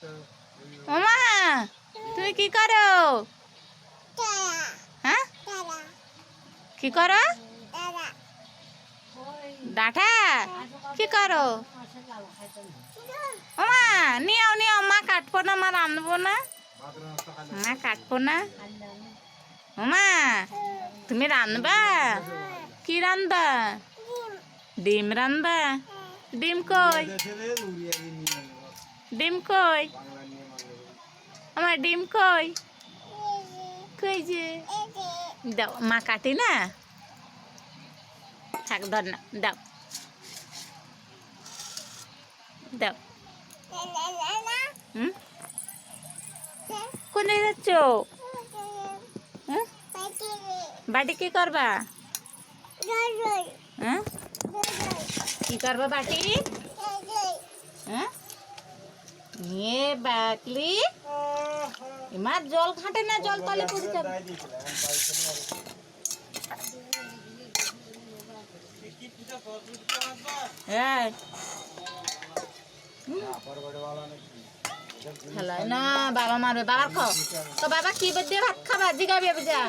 ওমা তুমি কি করো? হ্যাঁ কি করো? ডাঁটা কি করো? ওমা নিও নিও, মা কাটবো না, মা রাঁধবো না, মা কাটবো না। ওমা তুমি রাঁধবা? কি রাঁধবা? ডিম রাঁধবা? ডিম কই? ডিম কই? আমার ডিম কই? কই যে দাও, মা কাটি না, থাক ধর না, দাও দাও। কোনে যাচ্ছ? বাটি কি করবা? হ্যাঁ কি করবা বাটি? হ্যাঁ এ বাকলি এমার জল ঘাটে না, জল তলে পড়ে যাবে। খেলায় না, বাবা মারবে, বাবার খাও তো। বাবা কি দিয়ে ভাত খাবা? জিগাবি যা।